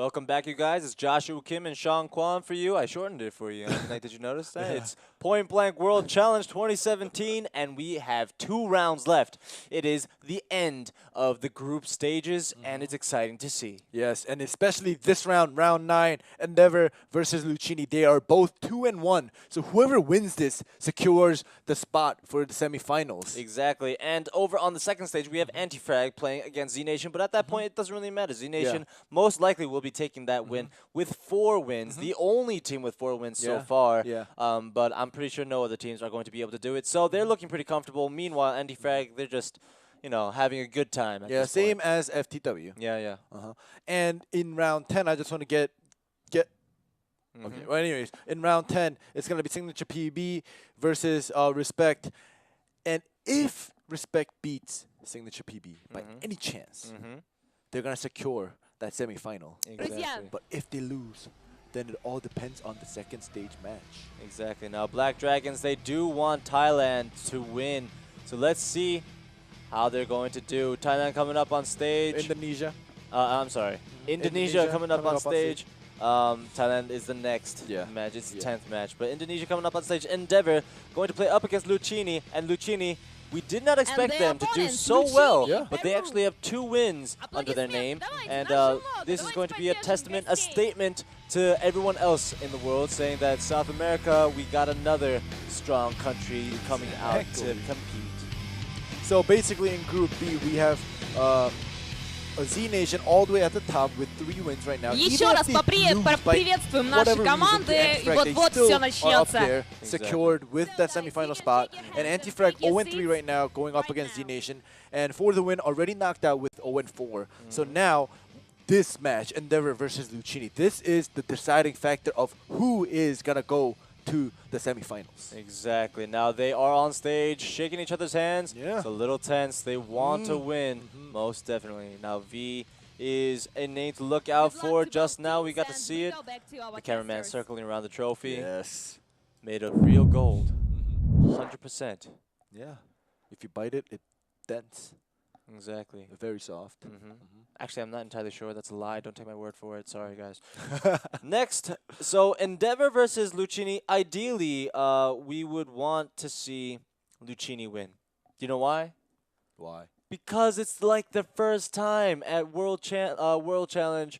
Welcome back, you guys. It's Joshua Kim and Sean Kwan for you. I shortened it for you. Like, did you notice that? It's Point Blank World Challenge 2017, and we have 2 rounds left. It is the end of the group stages, and it's exciting to see. Yes, and especially this round, round 9, Endeavor versus Luccini. They are both 2-1. So whoever wins this secures the spot for the semifinals. Exactly. And over on the second stage, we have Anti-Frag playing against Z-Nation, but at that point, it doesn't really matter. Z-Nation most likely will be taking that win with 4 wins, the only team with 4 wins so far. But I'm pretty sure no other teams are going to be able to do it. So they're looking pretty comfortable. Meanwhile, Anti-Frag, they're just, you know, having a good time at this same point. as FTW. Yeah. And in round 10, I just want to get okay. Well, anyways, in round 10, it's going to be Signature PB versus Respect. And if Respect beats Signature PB by any chance, they're going to secure that semifinal. Exactly. But if they lose, then it all depends on the second stage match. Exactly. Now, Black Dragons, they do want Thailand to win. So let's see how they're going to do. Thailand coming up on stage. Indonesia. I'm sorry. Indonesia coming up on stage. Thailand is the next match. It's the 10th match. But Indonesia coming up on stage. Endeavor going to play up against Luccini. And Luccini, we did not expect them to do so well, but they actually have 2 wins under their name. And this is going to be a testament, a statement to everyone else in the world, saying that South America, we got another strong country coming out to compete. So basically in Group B, we have a Z-Nation all the way at the top with 3 wins right now. Еще раз поприветствуем наши команды, и вот-вот все начнется. Secured with that semifinal spot. And Anti-Frag 0-3 right now, going up against Z-Nation. And for the win, already knocked out with 0-4. So now, this match, Endeavor versus Luccini, this is the deciding factor of who is going to go to the semifinals. Exactly. Now they are on stage, shaking each other's hands. Yeah. It's a little tense. They want to win, most definitely. Now V is a name to look out for. Just now we got to see it. The cameraman circling around the trophy. Yes. Made of real gold. 100%. Yeah. If you bite it, it dents. Exactly. Very soft. Actually, I'm not entirely sure. That's a lie. Don't take my word for it. Sorry, guys. Next, so Endeavor versus Luccini. Ideally, we would want to see Luccini win. Do you know why? Why? Because it's like the first time at World Challenge,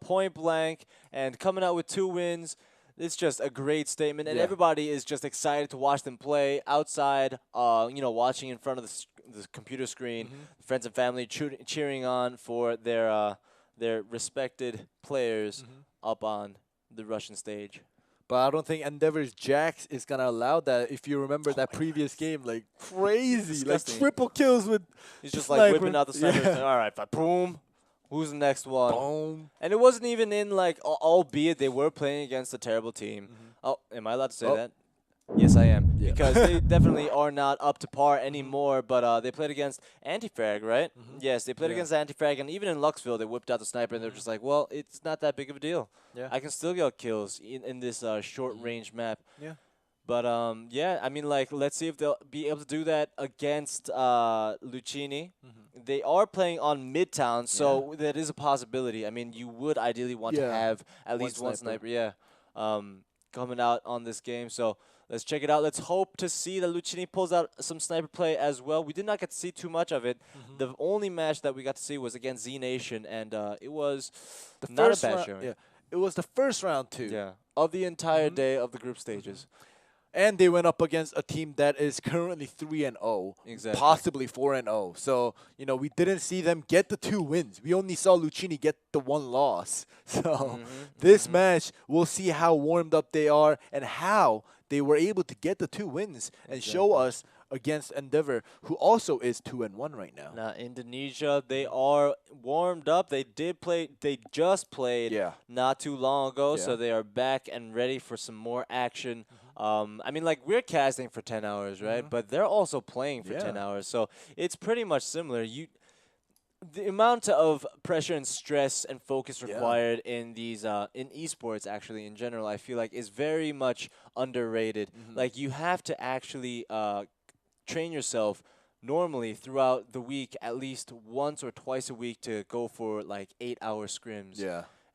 Point Blank, and coming out with 2 wins. It's just a great statement, and everybody is just excited to watch them play outside, you know, watching in front of the computer screen, friends and family cheering on for their respected players up on the Russian stage. But I don't think Endeavor's Jax is going to allow that. If you remember that previous game, like crazy, Disgusting. like triple kills with He's just like whipping out the sniper. All right, boom. Who's the next one? Boom. And it wasn't even in, like, albeit they were playing against a terrible team. Oh, am I allowed to say that? Yes, I am. Yeah. Because they definitely are not up to par anymore, but they played against Anti-Frag, right? Yes, they played against Anti-Frag, and even in Luxville, they whipped out the sniper, and they're just like, well, it's not that big of a deal. I can still get kills in this short-range map. But, yeah, I mean, like, let's see if they'll be able to do that against Luccini. They are playing on Midtown, so that is a possibility. I mean, you would ideally want to have at least one sniper, coming out on this game. So let's check it out. Let's hope to see that Luccini pulls out some sniper play as well. We did not get to see too much of it. The only match that we got to see was against Z-Nation, and it was not a bad showing. It was the first round, too. Yeah, of the entire day of the group stages. And they went up against a team that is currently 3-0, possibly 4-0. So, you know, we didn't see them get the 2 wins. We only saw Luccini get the 1 loss. So, this match, we'll see how warmed up they are and how they were able to get the 2 wins and show us against Endeavor, who also is 2-1 right now. Now, Indonesia, they are warmed up. They did play. They just played not too long ago, so they are back and ready for some more action. I mean, like, we're casting for 10 hours, right? But they're also playing for 10 hours, so it's pretty much similar. The amount of pressure and stress and focus required in these in esports, actually in general, I feel like is very much underrated. Like, you have to actually train yourself normally throughout the week at least once or twice a week to go for like 8-hour scrims.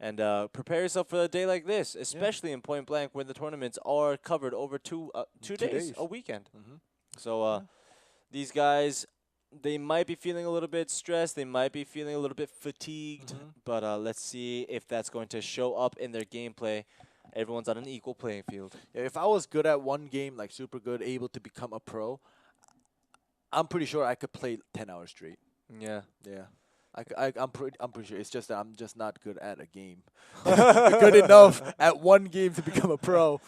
And prepare yourself for a day like this, especially in Point Blank when the tournaments are covered over two days, a weekend. So these guys, they might be feeling a little bit stressed. They might be feeling a little bit fatigued. But let's see if that's going to show up in their gameplay. Everyone's on an equal playing field. Yeah, if I was good at one game, like super good, able to become a pro, I'm pretty sure I could play 10 hours straight. Yeah. Yeah. I'm pretty sure. It's just that I'm just not good at a game. Good enough at one game to become a pro.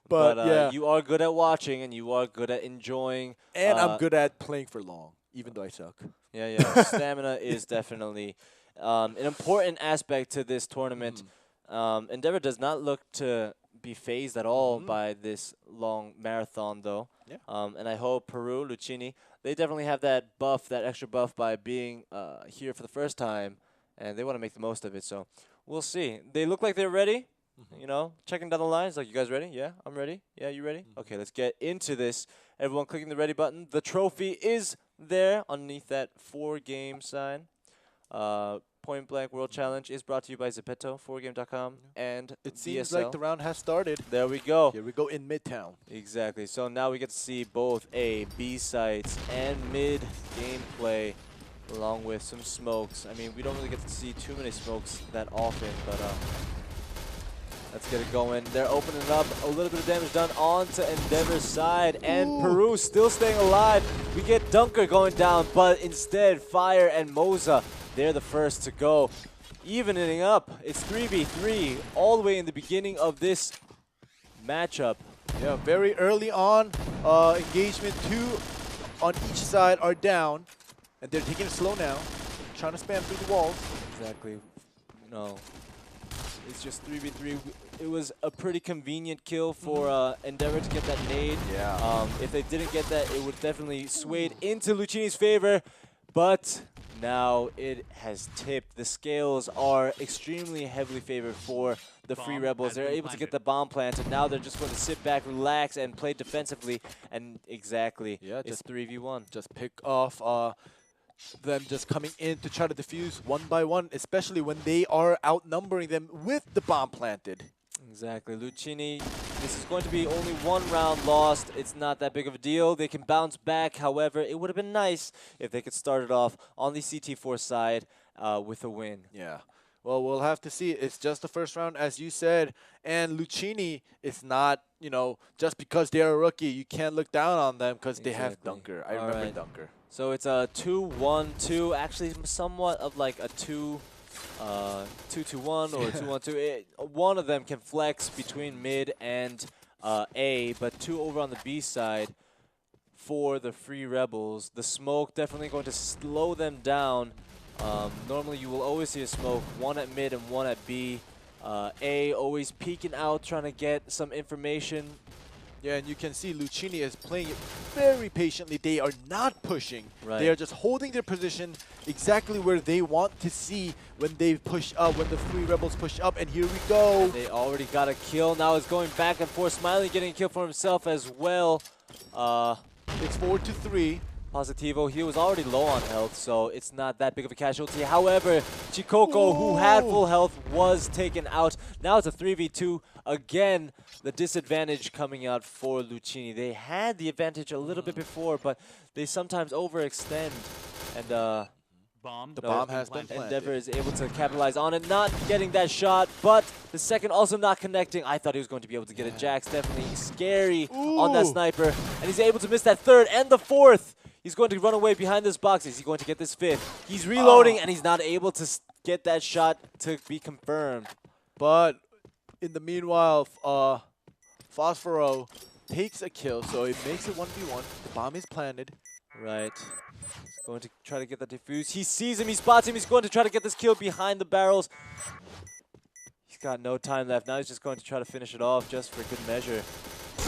But yeah. You are good at watching, and you are good at enjoying. And I'm good at playing for long, even though I suck. Yeah. Stamina is definitely an important aspect to this tournament. Endeavor does not look to be phased at all by this long marathon, though. Yeah. And I hope Peru, Luccini, they definitely have that buff, that extra buff by being here for the first time, and they want to make the most of it. So we'll see. They look like they're ready. You know, checking down the lines. Like, you guys ready? Yeah, I'm ready. Yeah, you ready? Okay, let's get into this. Everyone clicking the ready button. The trophy is there underneath that 4-game sign. Point Blank World Challenge is brought to you by Zepeto, 4game.com, and it seems DSL. like the round has started. There we go. Here we go in Midtown. Exactly. So now we get to see both A, B sites, and mid gameplay, along with some smokes. I mean, we don't really get to see too many smokes that often, but let's get it going. They're opening up. A little bit of damage done onto Endeavor's side, and Peru still staying alive. We get Dunker going down, but instead Fire and Moza, they're the first to go. Evening up. It's 3v3 all the way in the beginning of this matchup. Yeah, very early on, engagement 2 on each side are down, and they're taking it slow now, trying to spam through the walls. Exactly. No. It's just 3v3. It was a pretty convenient kill for Endeavor to get that nade. Yeah. If they didn't get that, it would definitely swayed into Luccini's favor. But now it has tipped. The scales are extremely heavily favored for the Free Rebels. They're able to get the bomb planted. Now they're just going to sit back, relax, and play defensively. And exactly, yeah, it's 3v1. Just pick off them just coming in to try to defuse one by one, especially when they are outnumbering them with the bomb planted. Exactly. Luccini, this is going to be only 1 round lost. It's not that big of a deal. They can bounce back. However, it would have been nice if they could start it off on the CT4 side with a win. Yeah. Well, we'll have to see. It's just the first round, as you said. And Luccini is not, you know, just because they're a rookie, you can't look down on them because they have Dunker. I remember Dunker. So it's a 2-1-2, actually somewhat of like a 2-2-1 or 2-1-2. One of them can flex between mid and A, but 2 over on the B side for the Free Rebels. The smoke definitely going to slow them down. Normally you will always see a smoke, 1 at mid and 1 at B. A always peeking out, trying to get some information. Yeah, and you can see Luccini is playing it very patiently. They are not pushing. Right. They are just holding their position exactly where they want to see when they push up, when the Free Rebels push up. And here we go. They already got a kill. Now it's going back and forth. Smiley getting a kill for himself as well. It's 4-3. Positivo, he was already low on health, so it's not that big of a casualty. However, Chikoko, who had full health, was taken out. Now it's a 3v2. Again, the disadvantage coming out for Luccini. They had the advantage a little bit before, but they sometimes overextend. And the bomb has been planted. Endeavor is able to capitalize on it, not getting that shot, but the second also not connecting. I thought he was going to be able to get it. Jax definitely scary on that sniper, and he's able to miss that 3rd and the 4th. He's going to run away behind this box. Is he going to get this 5th? He's reloading, and he's not able to get that shot to be confirmed. But in the meanwhile, Phosphoro takes a kill, so it makes it 1v1. The bomb is planted. Right. He's going to try to get that defuse. He sees him. He spots him. He's going to try to get this kill behind the barrels. He's got no time left. Now he's just going to try to finish it off just for good measure.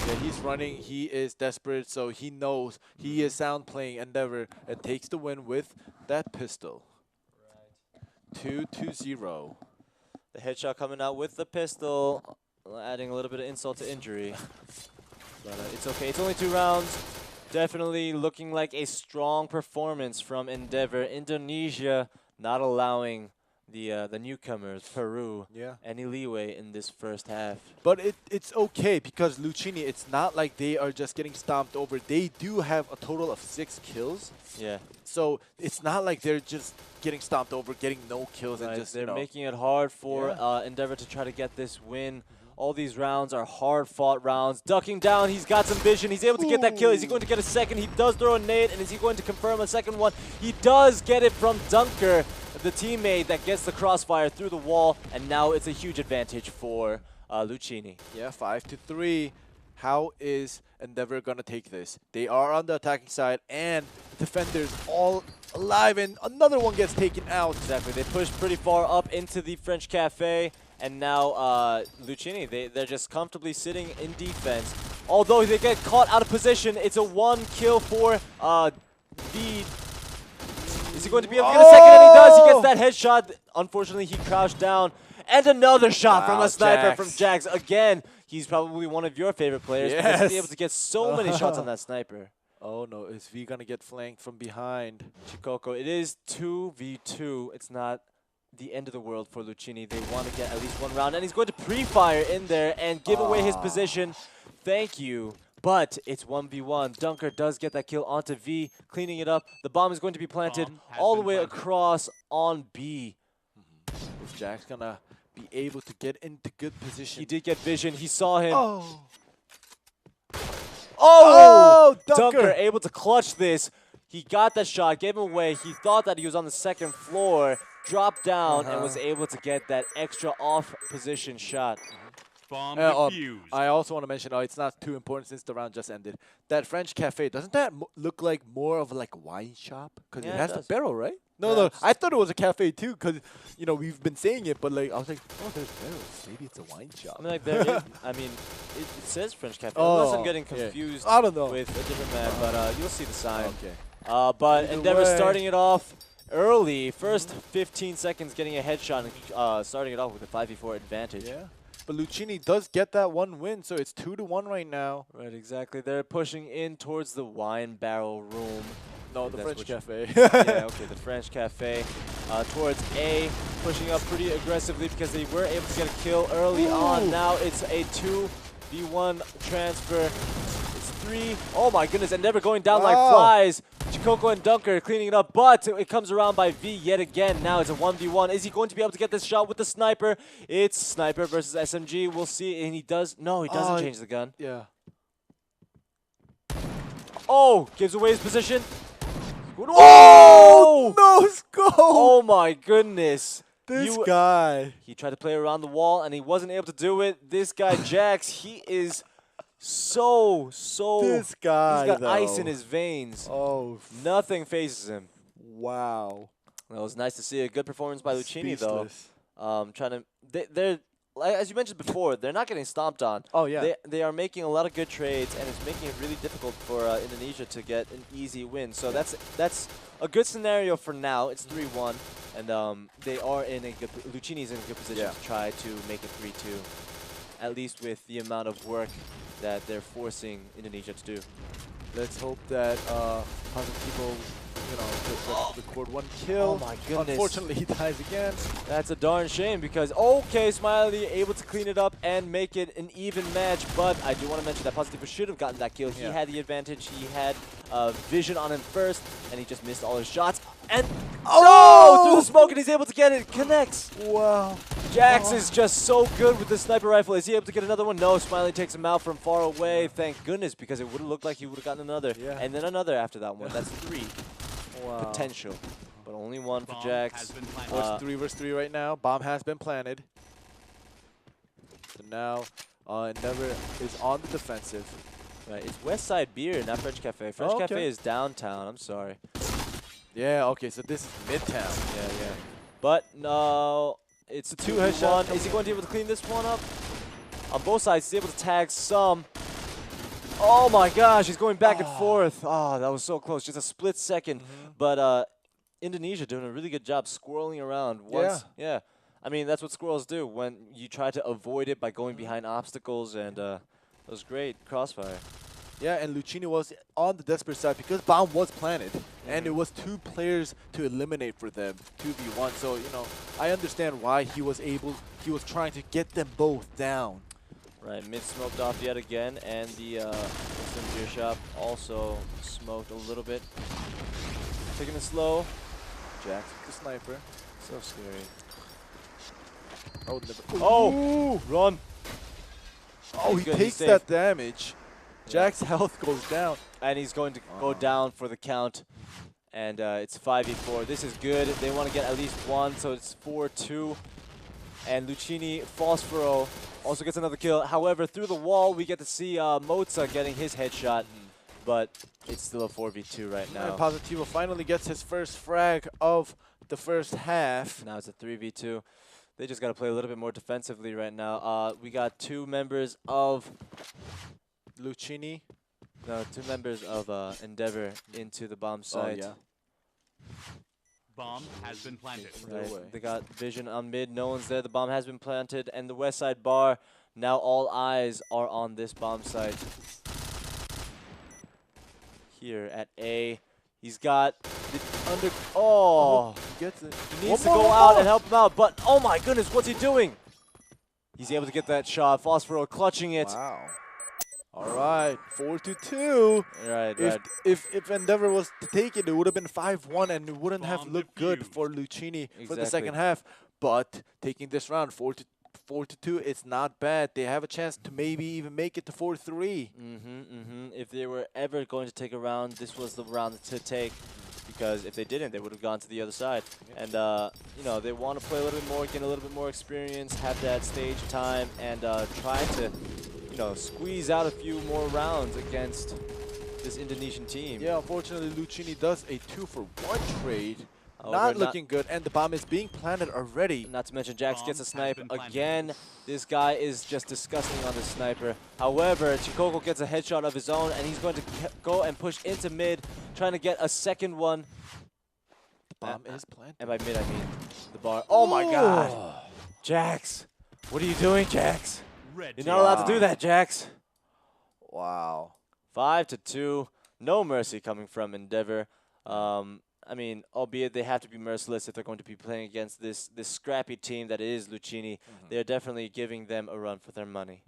Yeah, he's running. He is desperate, so he knows he is sound playing Endeavor and takes the win with that pistol. Right. 2-0. The headshot coming out with the pistol, adding a little bit of insult to injury. But it's okay. It's only 2 rounds. Definitely looking like a strong performance from Endeavor. Indonesia not allowing the newcomers, Peru, any leeway in this first half. But it's okay because Luccini, it's not like they are just getting stomped over. They do have a total of 6 kills. Yeah. So it's not like they're just getting stomped over, getting no kills, right. and just, they're making it hard for Endeavor to try to get this win. All these rounds are hard-fought rounds. Ducking down, he's got some vision. He's able to get that kill. Is he going to get a second? He does throw a nade, and is he going to confirm a second one? He does get it from Dunker, the teammate that gets the crossfire through the wall, and now it's a huge advantage for Luccini. Yeah, 5-3. How is Endeavor going to take this? They are on the attacking side, and defenders all alive, and another one gets taken out. Exactly. They pushed pretty far up into the French Cafe. And now Luccini, they're just comfortably sitting in defense. Although they get caught out of position, it's a 1 kill for V. Is he going to be able to get a second? And he does. He gets that headshot. Unfortunately, he crouched down. And another shot from a sniper from Jax. Again, he's probably one of your favorite players. Because he's able to get so many shots on that sniper. Oh no, is V going to get flanked from behind? Chikoko, it is 2v2. It's not the end of the world for Luccini. They want to get at least 1 round, and he's going to pre-fire in there and give away his position. Thank you. But it's 1v1. Dunker does get that kill onto V, cleaning it up. The bomb is going to be planted all the way across on B. Is Jax going to be able to get into good position? He did get vision. He saw him. Oh, Dunker able to clutch this. He got that shot, gave him away. He thought that he was on the 2nd floor. Dropped down and was able to get that extra off-position shot. Bomb defused. I also want to mention, it's not too important since the round just ended. That French Cafe, doesn't that look like more of a wine shop? Because it has the barrel, right? No, I thought it was a cafe too, because we've been saying it, but I was like, oh, there's barrels. Maybe it's a wine shop. I mean, it says French Cafe. Unless I'm getting confused I don't know. with a different man, but you'll see the sign. Okay. But Endeavor starting it off early, first 15 seconds getting a headshot and starting it off with a 5v4 advantage. Yeah, but Luccini does get that 1 win, so it's 2-1 right now. Right, exactly. They're pushing in towards the wine barrel room. No, the French Cafe. Yeah, okay, the French Cafe. Towards A, pushing up pretty aggressively because they were able to get a kill early on. Now it's a 2v1 transfer. It's 3. Oh my goodness, Endeavor going down like flies. Chikoko and Dunker cleaning it up, but it comes around by V yet again. Now it's a 1v1. Is he going to be able to get this shot with the sniper? It's sniper versus SMG. We'll see. And he does. No, he doesn't change the gun. Yeah. Oh, gives away his position. Oh, no scope. Oh my goodness. This guy. He tried to play around the wall and he wasn't able to do it. This guy, Jax, he is so this guy, he's got ice in his veins. Oh, nothing phases him. Wow. That was nice to see. A good performance by Luccini though. Trying to they're like, as you mentioned before, they're not getting stomped on. Oh yeah. They are making a lot of good trades, and it's making it really difficult for Indonesia to get an easy win. So that's a good scenario for now. It's 3-1, and they are in a good. Luccini's in a good position to try to make it 3-2, at least with the amount of work that they're forcing Indonesia to do. Let's hope that people, record 1 kill. Oh my goodness. Unfortunately, he dies again. That's a darn shame because, okay, Smiley able to clean it up and make it an even match, but I do want to mention that Positivo should have gotten that kill. He had the advantage. He had vision on him first, and he just missed all his shots. And through the smoke, and he's able to get it. Connects. Wow. Jax is just so good with the sniper rifle. Is he able to get another one? No, Smiley takes him out from far away. Thank goodness, because it would have looked like he would have gotten another. And then another after that one. That's 3 potential, but only 1 for Jax. It's 3 versus 3 right now. Bomb has been planted. So now Endeavor is on the defensive. Right, it's West Side Beer, not French Cafe. French Cafe is downtown. I'm sorry. Yeah, okay, so this is Midtown. Yeah. But no, it's a 2 headshot. Is he going to be able to clean this one up? On both sides, he's able to tag some. Oh my gosh, he's going back and forth. Oh, that was so close. Just a split second. But Indonesia doing a really good job squirreling around. Yeah. I mean, that's what squirrels do when you try to avoid it by going behind obstacles, and that was great. Crossfire. Yeah, and Luccini was on the desperate side because bomb was planted, and it was 2 players to eliminate for them, 2v1. So, you know, I understand why he was trying to get them both down. Right, mid smoked off yet again, and the Muslim gear shop also smoked a little bit. Taking it slow. Jax with the sniper. So scary. Oh, run! Oh, he takes that damage. Jack's health goes down. And he's going to go down for the count. And it's 5v4. This is good. They want to get at least 1, so it's 4-2. And Luccini, Phosphoro, also gets another kill. However, through the wall, we get to see Moza getting his headshot. But it's still a 4v2 right now. And Positivo finally gets his first frag of the first half. Now it's a 3v2. They just got to play a little bit more defensively right now. We got 2 members of Luccini. No, 2 members of Endeavor into the bomb site. Oh, yeah. Bomb has been planted. Right. They got vision on mid. No one's there. The bomb has been planted. And the west side bar, now all eyes are on this bomb site. Here at A. He's got the under. Oh! He gets it. He needs to go out and help him out. But oh my goodness, what's he doing? He's able to get that shot. Phosphoro clutching it. Wow. All right, 4-2. Right, if Endeavor was to take it, it would have been 5-1, and it wouldn't have looked good for Luccini for the second half. But taking this round, 4-2, it's not bad. They have a chance to maybe even make it to 4-3. If they were ever going to take a round, this was the round to take. Because if they didn't, they would have gone to the other side. And, you know, they want to play a little bit more, get a little bit more experience, have that stage time, and try to, you know, squeeze out a few more rounds against this Indonesian team. Yeah, unfortunately, Luccini does a 2-for-1 trade. Not looking good, and the bomb is being planted already. Not to mention, Jax gets a snipe again. This guy is just disgusting on the sniper. However, Chikoko gets a headshot of his own, and he's going to go and push into mid, trying to get a second one. The bomb is planted. And by mid, I mean the bar. Oh my god! Jax! What are you doing, Jax? You're not allowed to do that, Jax. Wow. 5-2. No mercy coming from Endeavor. I mean, albeit they have to be merciless if they're going to be playing against this scrappy team that is Luccini. They're definitely giving them a run for their money.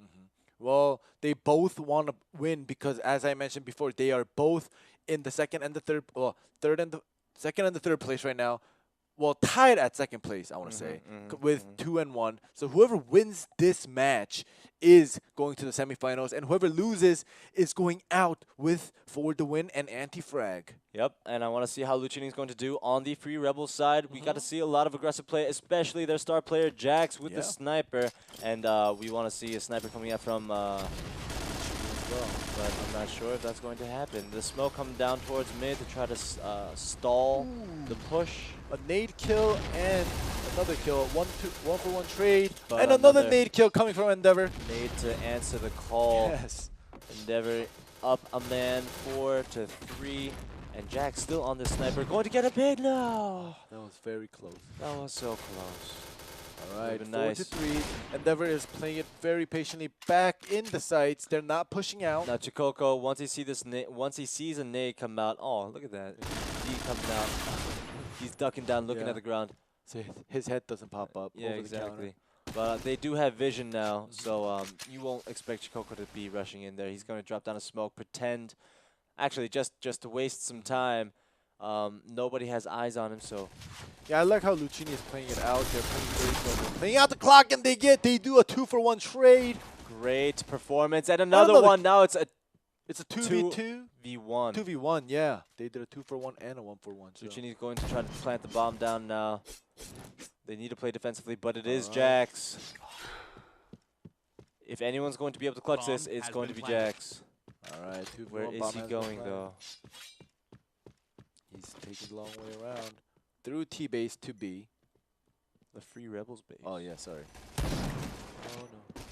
Well, they both want to win because, as I mentioned before, they are both in the second and the third place right now. Well, tied at second place, I want to say, with 2-1. So whoever wins this match is going to the semifinals, and whoever loses is going out with for the win and anti-frag. Yep, and I want to see how Luccini is going to do on the Free Rebels side. We got to see a lot of aggressive play, especially their star player Jax with the sniper, and we want to see a sniper coming out from but I'm not sure if that's going to happen. The smoke coming down towards mid to try to stall the push. A nade kill and another kill. 1-for-1 trade. But and another nade kill coming from Endeavor. Nade to answer the call. Yes. Endeavor up a man 4-3. And Jack still on the sniper. Going to get a big now. That was very close. That was so close. All right, 4-3. Endeavor is playing it very patiently back in the sights. They're not pushing out. Now Chikoko, once he sees a nade come out, oh look at that, D coming out. He's ducking down, looking at the ground. So his head doesn't pop up. Yeah, exactly. But they do have vision now, so you won't expect Chikoko to be rushing in there. He's going to drop down a smoke, pretend, actually just to waste some time. Nobody has eyes on him, so. Yeah, I like how Luccini is playing it out. They're playing very slow. They're playing out the clock, and they do a 2-for-1 trade. Great performance, and another one. Now it's a 2v2? V1. 2v1, yeah. They did a 2-for-1 and a 1-for-1. So. Luccini's going to try to plant the bomb down now. They need to play defensively, but it is Jax. If anyone's going to be able to clutch this, it's going to be Jax. All right, where is he going, though? He's taking the long way around. Through T-base to B. The Free Rebels base. Oh, yeah, sorry. Oh, no.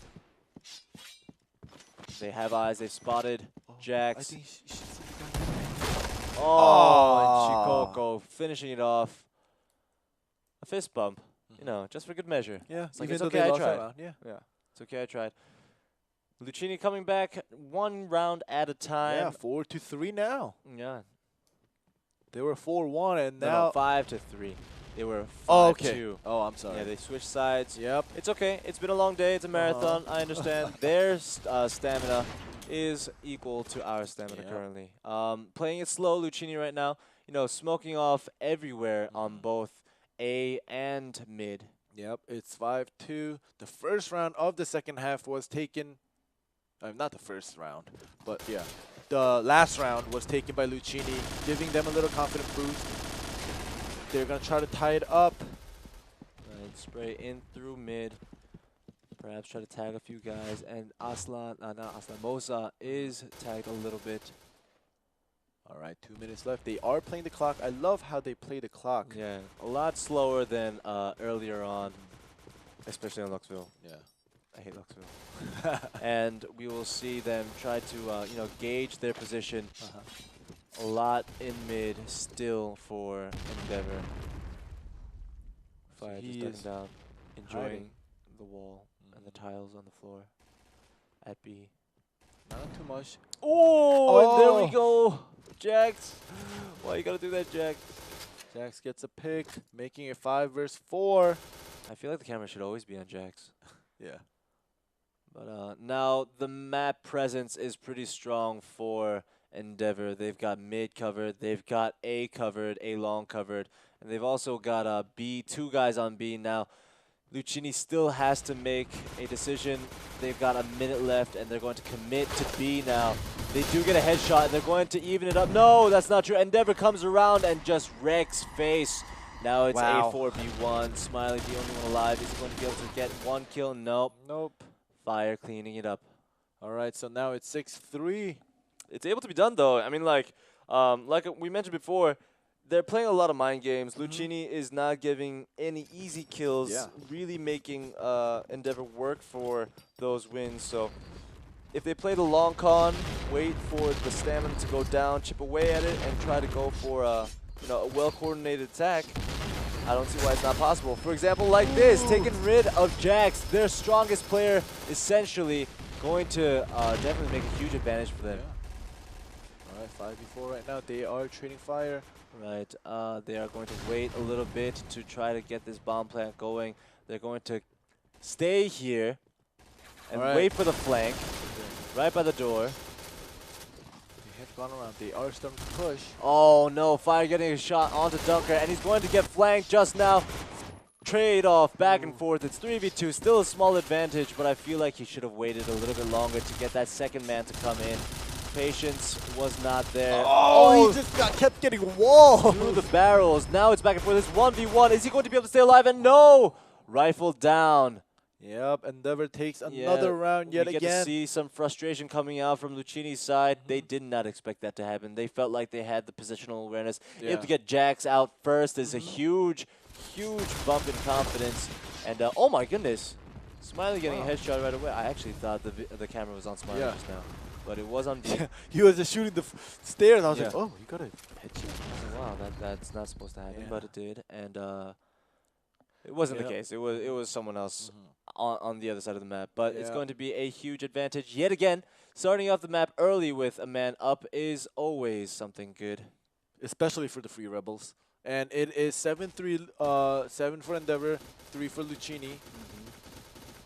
They have eyes. They've spotted Jax. I think she should see the guy. Oh, and Chikoko finishing it off. A fist bump, you know, just for good measure. Yeah, it's like, it's okay, I tried. Yeah, it's okay, I tried. Luccini coming back 1 round at a time. Yeah, 4-3 now. Yeah. They were 4-1 and now... No, 5-3. They were 5-2. Oh, okay. Oh, I'm sorry. Yeah, they switched sides. Yep. It's okay. It's been a long day. It's a marathon. I understand. Their stamina is equal to our stamina currently. Playing it slow, Luccini right now. You know, smoking off everywhere on both A and mid. Yep, it's 5-2. The first round of the second half was taken... not the first round, but yeah. The last round was taken by Luccini, giving them a little confident boost. They're going to try to tie it up. Right, spray in through mid. Perhaps try to tag a few guys. And Moza is tagged a little bit. All right, 2 minutes left. They are playing the clock. I love how they play the clock. Yeah, a lot slower than earlier on, especially on Luxville. Yeah. I hate Luxville. And we will see them try to, you know, gauge their position. A lot in mid still for Endeavor. Fire just ducking down, enjoying the wall and the tiles on the floor at B. Not too much. Oh, and there we go. Jax. Why you gotta do that, Jax? Jax gets a pick, making it 5 versus 4. I feel like the camera should always be on Jax. Yeah. But now the map presence is pretty strong for Endeavor. They've got mid covered, they've got A covered, A long covered, and they've also got B, 2 guys on B now. Luccini still has to make a decision. They've got a minute left, and they're going to commit to B now. They do get a headshot, and they're going to even it up. No, that's not true. Endeavor comes around and just wrecks face. Now it's A4B1. Smiley, the only one alive. Is he going to be able to get 1 kill? Nope. Nope. Fire cleaning it up. All right, so now it's 6-3. It's able to be done, though. I mean, like we mentioned before, they're playing a lot of mind games. Luccini is not giving any easy kills, really making Endeavor work for those wins. So if they play the long con, wait for the stamina to go down, chip away at it, and try to go for a well-coordinated attack, I don't see why it's not possible. For example, like this, taking rid of Jax, their strongest player, essentially going to definitely make a huge advantage for them. All right, 5v4 right now. They are trading fire. Right, they are going to wait a little bit to try to get this bomb plant going. They're going to stay here and wait for the flank, right by the door. They have gone around. They are starting to push. Oh no, Fire getting a shot onto Dunker, and he's going to get flanked just now. Trade off, back and forth. It's 3v2, still a small advantage, but I feel like he should have waited a little bit longer to get that second man to come in. Patience was not there. Oh, he just kept getting walled. Through the barrels. Now it's back and forth. It's 1v1. Is he going to be able to stay alive? And no! Rifle down. Yep, Endeavor takes another round yet again. We get to see some frustration coming out from Luccini's side. They did not expect that to happen. They felt like they had the positional awareness. Able to get Jax out first is a huge, huge bump in confidence. And oh my goodness, Smiley getting a headshot right away. I actually thought the camera was on Smiley just now. But it was on B. He was just shooting the stairs. I was like, oh, you got a headshot. Wow, that's not supposed to happen, but it did. And it wasn't the case. It was someone else on the other side of the map. But it's going to be a huge advantage yet again. Starting off the map early with a man up is always something good. Especially for the Free Rebels. And it is 7-3, 7 for Endeavor, 3 for Luccini.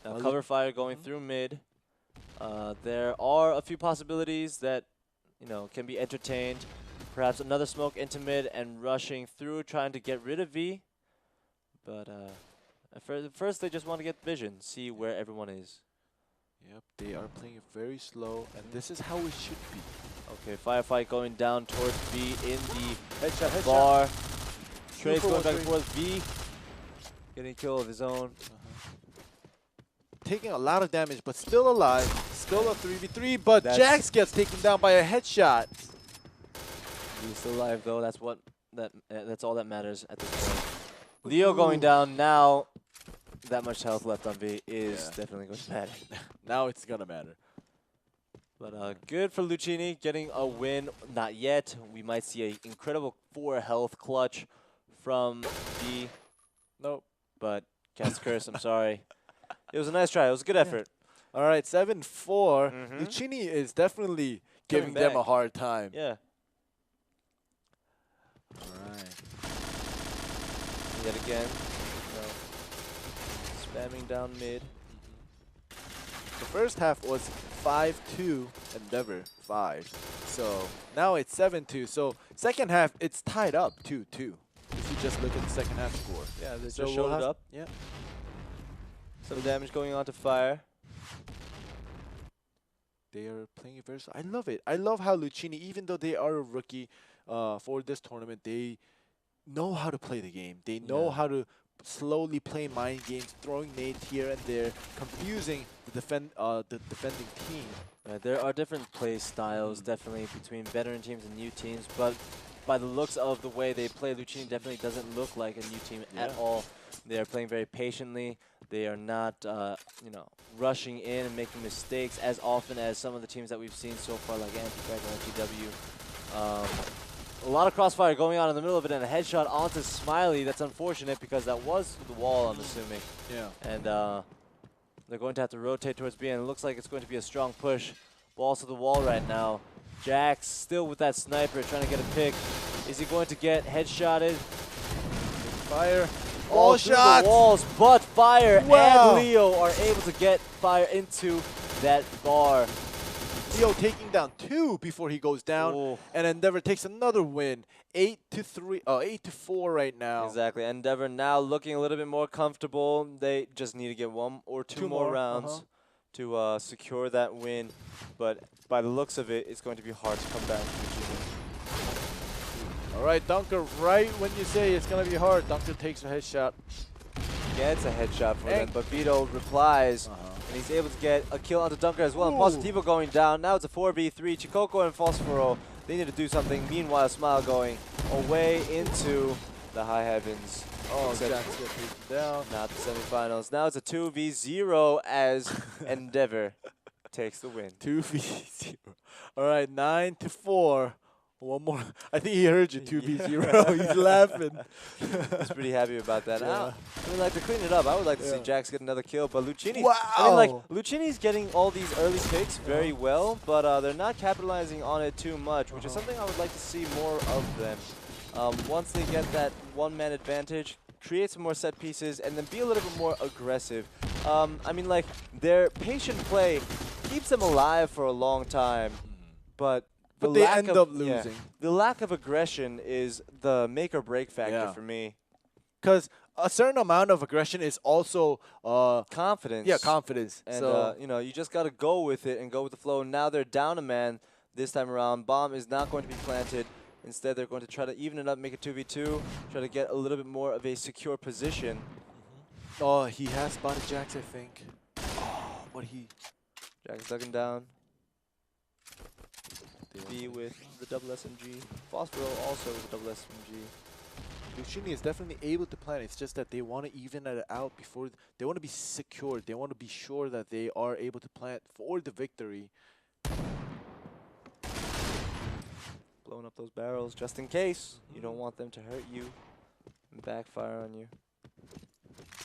Now cover fire going through mid. There are a few possibilities that, can be entertained. Perhaps another smoke into mid and rushing through, trying to get rid of V. But first they just want to get vision, see where everyone is. Yep, they are playing it very slow, and this is how it should be. Okay, Firefight going down towards V in the bar. Trace going back and forth. V getting kill of his own. Taking a lot of damage, but still alive. Still a 3v3, but Jax gets taken down by a headshot. He's still alive though. That's all that matters at this point. Leo going down now. That much health left on V is definitely going to matter. Now it's gonna matter. But good for Luccini getting a win. Not yet. We might see an incredible 4 health clutch from V. Nope. But Cat's Curse, I'm sorry. It was a nice try. It was a good effort. All right, 7-4. Luccini is definitely giving them a hard time. Yeah. All right. Yet again, spamming down mid. The first half was 5-2, Endeavor 5. So now it's 7-2. So second half, it's tied up 2-2. If you just look at the second half score. Yeah, they just showed it up. Yeah. Some damage going on to Fire. They are playing it very. I love it. I love how Luccini, even though they are a rookie for this tournament, they know how to play the game. They know how to slowly play mind games, throwing nades here and there, confusing the defending team. There are different play styles, definitely, between veteran teams and new teams, but by the looks of the way they play, Luccini definitely doesn't look like a new team at all. They are playing very patiently. They are not, rushing in and making mistakes as often as some of the teams that we've seen so far, like Anti-Frag or GW. A lot of crossfire going on in the middle of it, and a headshot onto Smiley. That's unfortunate because that was the wall, I'm assuming. Yeah. And they're going to have to rotate towards B, and it looks like it's going to be a strong push. Balls to the wall right now. Jax still with that sniper, trying to get a pick. Is he going to get headshotted? Fire. All shots. The walls, but Fire and Leo are able to get Fire into that bar. Leo taking down 2 before he goes down, and Endeavor takes another win, 8-4 right now. Exactly. Endeavor now looking a little bit more comfortable. They just need to get 1 or 2 more rounds to secure that win, but by the looks of it, it's going to be hard to come back. All right, Dunker, right when you say it's going to be hard, Dunker takes a headshot. Gets a headshot for them, but Vito replies, and he's able to get a kill onto Dunker as well. And Positivo going down. Now it's a 4v3. Chikoko and Phosphoro, they need to do something. Meanwhile, Smile going away into the high heavens. Oh, Jax gets taken down. Not the semifinals. Now it's a 2v0 as Endeavor takes the win. 2v0. All right, 9-4. One more. I think he heard you, 2v0. He's laughing. He's pretty happy about that. I mean, like, to clean it up, I would like to see Jax get another kill, but Luccini, I mean, like, Luccini's getting all these early picks very well, but they're not capitalizing on it too much, which is something I would like to see more of them. Once they get that one-man advantage, create some more set pieces, and then be a little bit more aggressive. I mean, like, their patient play keeps them alive for a long time, but they end up losing. The lack of aggression is the make or break factor for me. Because a certain amount of aggression is also confidence. Yeah, confidence. And so you just got to go with it and go with the flow. Now they're down a man this time around. Bomb is not going to be planted. Instead, they're going to try to even it up, make it 2v2, try to get a little bit more of a secure position. Oh, he has spotted Jax, I think. Oh, but Jax ducking down. B with the double SMG. Phosphoro also with the double SMG. Luccini is definitely able to plan. It's just that they want to even it out before. They want to be secure. They want to be sure that they are able to plant for the victory. Blowing up those barrels just in case. You don't want them to hurt you and backfire on you.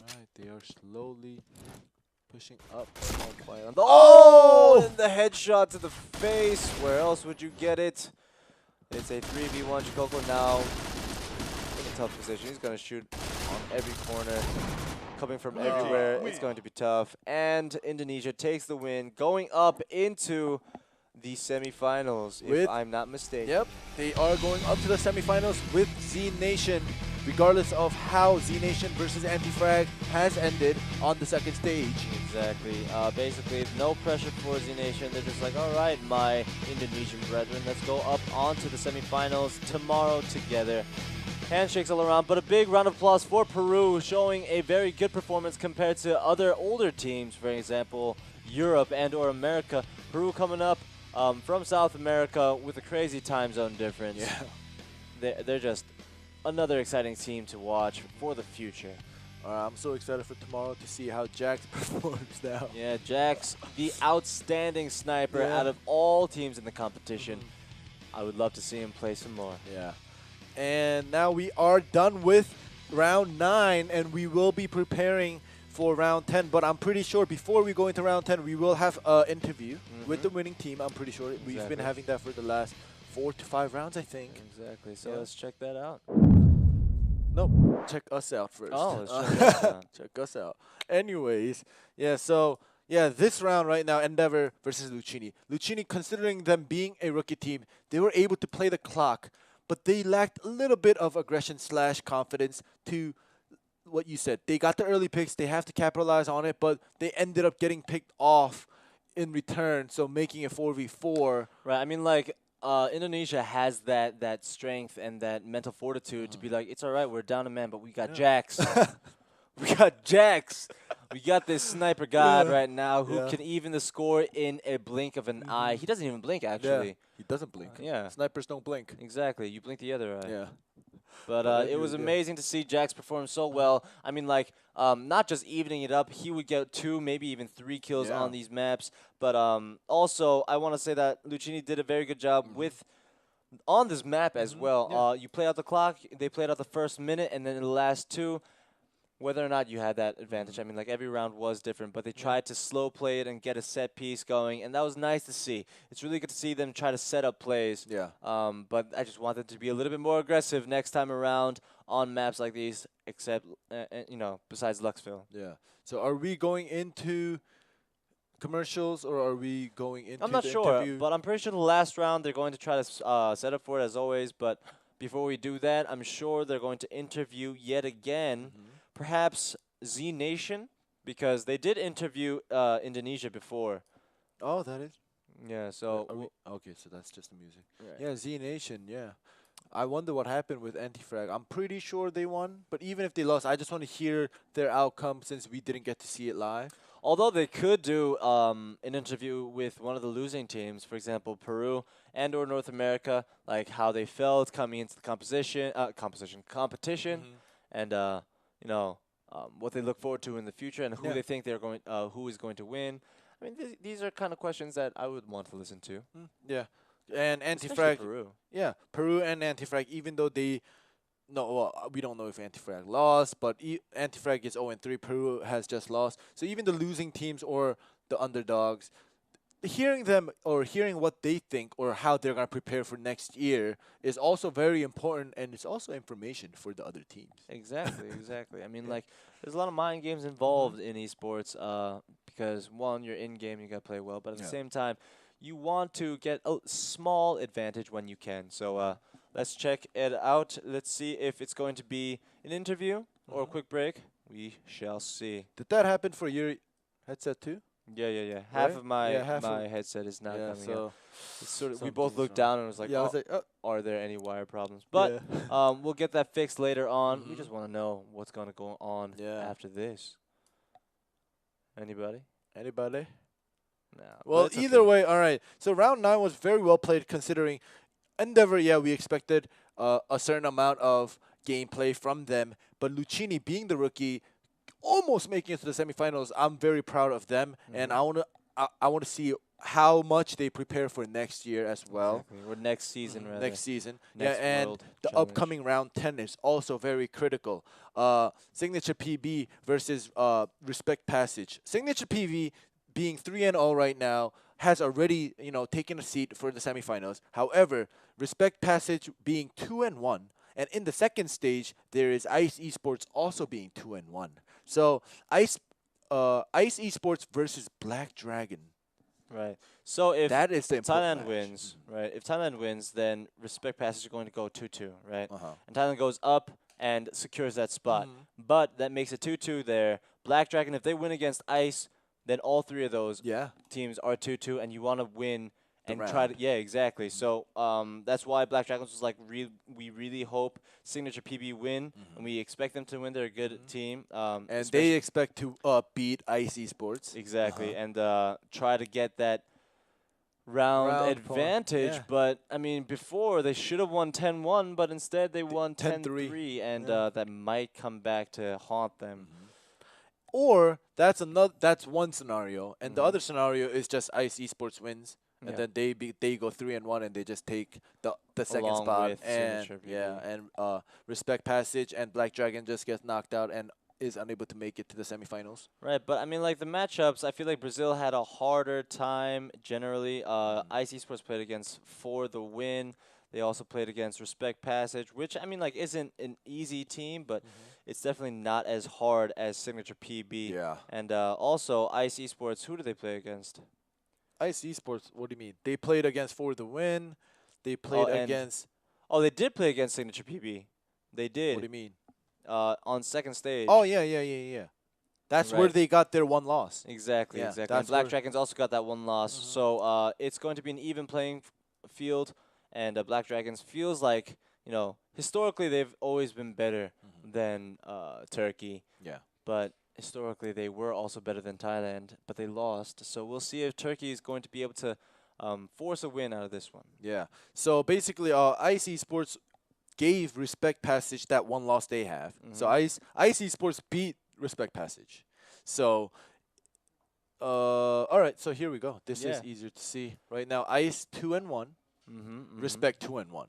Alright, they are slowly pushing up. Oh! And the headshot to the face. Where else would you get it? It's a 3v1. Chikoko now in a tough position. He's going to shoot on every corner. Coming from everywhere. It's going to be tough. And Indonesia takes the win. Going up into the semifinals, if I'm not mistaken. Yep, they are going up to the semifinals with Z Nation, regardless of how Z Nation versus Anti-Frag has ended on the second stage. Exactly. Basically, no pressure for Z Nation. They're just like, all right, my Indonesian brethren, let's go up onto the semifinals tomorrow together. Handshakes all around, but a big round of applause for Peru, showing a very good performance compared to other older teams, for example, Europe and or America. Peru coming up from South America with a crazy time zone difference. Yeah. They're just another exciting team to watch for the future. I'm so excited for tomorrow to see how Jax performs now. Yeah, Jax, the outstanding sniper out of all teams in the competition. I would love to see him play some more. Yeah. And now we are done with round 9, and we will be preparing for round 10. But I'm pretty sure before we go into round 10, we will have an interview with the winning team. I'm pretty sure we've been having that for the last 4 to 5 rounds, I think. Exactly. So let's check that out. Nope. Check us out first. Oh, let's check us out. Check us out. Anyways, yeah, so, yeah, this round right now, Endeavor versus Luccini. Luccini, considering them being a rookie team, they were able to play the clock, but they lacked a little bit of aggression / confidence to what you said. They got the early picks. They have to capitalize on it, but they ended up getting picked off in return, so making it 4v4. Right. I mean, like, Indonesia has that strength and that mental fortitude to be like, it's all right, we're down a man, but we got Jax. We got Jax. We got this sniper god right now who can even the score in a blink of an eye. He doesn't even blink, actually. Yeah, he doesn't blink. Yeah. Snipers don't blink. Exactly. You blink the other eye. Yeah. But it was amazing to see Jax perform so well. I mean, like, not just evening it up. He would get 2, maybe even 3 kills on these maps. But also, I want to say that Luccini did a very good job with on this map as well. You play out the clock. They played out the first minute, and then in the last 2, whether or not you had that advantage. I mean, like, every round was different, but they tried to slow play it and get a set piece going, and that was nice to see. It's really good to see them try to set up plays. Yeah. But I just want them to be a little bit more aggressive next time around on maps like these, except, you know, besides Luxville. Yeah. So are we going into commercials, or are we going into I'm not the sure, interview? but I'm pretty sure the last round they're going to try to set up for it as always, but before we do that, I'm sure they're going to interview yet again perhaps Z Nation, because they did interview Indonesia before. Oh, that is? Yeah, so... okay, so that's just the music. Right. Yeah, Z Nation, yeah. I wonder what happened with Anti-Frag. I'm pretty sure they won, but even if they lost, I just want to hear their outcome since we didn't get to see it live. Although they could do an interview with one of the losing teams, for example, Peru and or North America, like how they felt coming into the competition, and you know, what they look forward to in the future, and who they think they're going, who is going to win. I mean, these are kind of questions that I would want to listen to. Yeah, and Anti-Frag, Peru. Yeah, Peru and Anti-Frag, even though they, we don't know if Anti-Frag lost, but Anti-Frag is 0-3. Peru has just lost. So even the losing teams or the underdogs, hearing them or hearing what they think or how they're going to prepare for next year is also very important, and it's also information for the other teams. Exactly, exactly. I mean, like, there's a lot of mind games involved in esports because, one, you're in-game, you got to play well, but at the same time, you want to get a small advantage when you can. So let's check it out. Let's see if it's going to be an interview or a quick break. We shall see. Did that happen for your headset too? Yeah. Half of my headset is not coming so it's sort of, we both looked down and was like, I was like, are there any wire problems? But we'll get that fixed later on. We just want to know what's going to go on after this. Anybody? No. Well, either way, all right. So round 9 was very well played considering Endeavor, we expected a certain amount of gameplay from them. But Luccini, being the rookie, almost making it to the semifinals, I'm very proud of them. And I want to see how much they prepare for next year as well. Exactly. Or next season, rather. Next season. Next and World the Challenge. upcoming round 10 is also very critical. Signature PB versus Respect Passage. Signature PB, being 3-0 right now, has already, taken a seat for the semifinals. However, Respect Passage being 2-1, and in the second stage, there is Ice Esports also being 2-1. So Ice Esports versus Black Dragon. Right. So if that is the Thailand wins, right? If Thailand wins, then Respect Passage is going to go 2-2, right? And Thailand goes up and secures that spot. But that makes it 2-2 there. Black Dragon, if they win against Ice, then all 3 of those teams are 2-2, and you want to win and try to exactly. So that's why Black Dragons was like, we really hope Signature PB win, and we expect them to win. They're a good team, and they expect to beat Ice Esports exactly, and try to get that round advantage. But I mean, before they should have won 10-1, but instead they won 10-3, and that might come back to haunt them. Or that's one scenario, and the other scenario is just Ice Esports wins, and then they go 3-1 and they just take the second spot, and Respect Passage and Black Dragon just gets knocked out, and is unable to make it to the semifinals. Right, but I mean, like the matchups, I feel like Brazil had a harder time generally. Ice Esports played against For the Win. They also played against Respect Passage, which I mean, like, isn't an easy team, but it's definitely not as hard as Signature PB. Yeah. And also Ice Esports, who do they play against? Ice Esports, what do you mean? They played against For the Win. They played against... Oh, they did play against Signature PB. They did. What do you mean? On second stage. Oh, yeah. That's where they got their one loss. Exactly, Yeah, exactly. And Black Dragons also got that one loss. So it's going to be an even playing field. And Black Dragons feels like, you know, historically they've always been better than Turkey. Yeah. But historically they were also better than Thailand, but they lost. So we'll see if Turkey is going to be able to force a win out of this one. Yeah. So basically, Ice Esports gave Respect Passage that one loss they have. So Ice Esports beat Respect Passage. So, all right. So here we go. This is easier to see right now. Ice 2-1. Respect 2-1.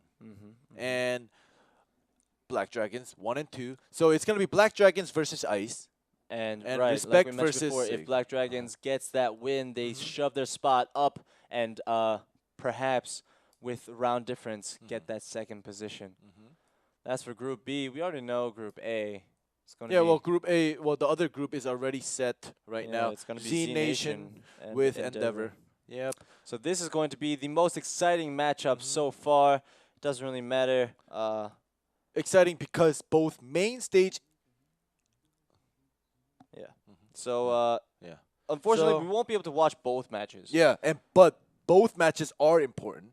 And Black Dragons 1-2. So it's gonna be Black Dragons versus Ice. And right, Respect like we versus mentioned before, if Black Dragons gets that win, they shove their spot up and perhaps with round difference get that second position. That's for Group B. We already know Group A. It's gonna be well, Group A. Well, the other group is already set right now. It's gonna be Z Nation with Endeavor. Yep. So this is going to be the most exciting matchup so far. It doesn't really matter. Exciting because both main stage. Yeah. So unfortunately, we won't be able to watch both matches. Yeah, but both matches are important.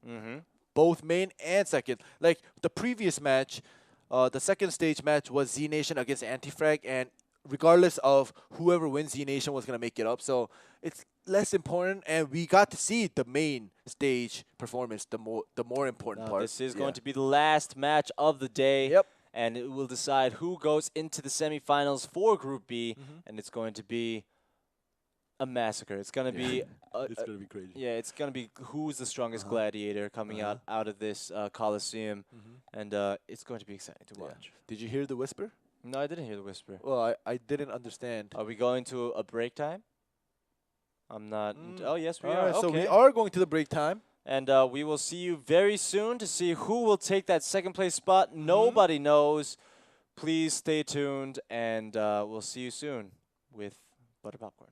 Both main and second. Like the previous match, the second stage match was Z Nation against Anti-Frag, and regardless of whoever wins, Z Nation was gonna make it up. So it's less important, and we got to see the main stage performance, the more important part. This is going to be the last match of the day. Yep. And it will decide who goes into the semifinals for Group B, and it's going to be a massacre. It's going to be it's going to be crazy. Yeah, it's going to be who's the strongest gladiator coming out of this Coliseum, and it's going to be exciting to watch. Did you hear the whisper? No, I didn't hear the whisper. Well, I didn't understand. Are we going to a break time? I'm not. Oh, yes, we are. Right, okay. so we are going to the break time. And we will see you very soon to see who will take that second place spot. Nobody knows. Please stay tuned, and we'll see you soon with Butter Popcorn.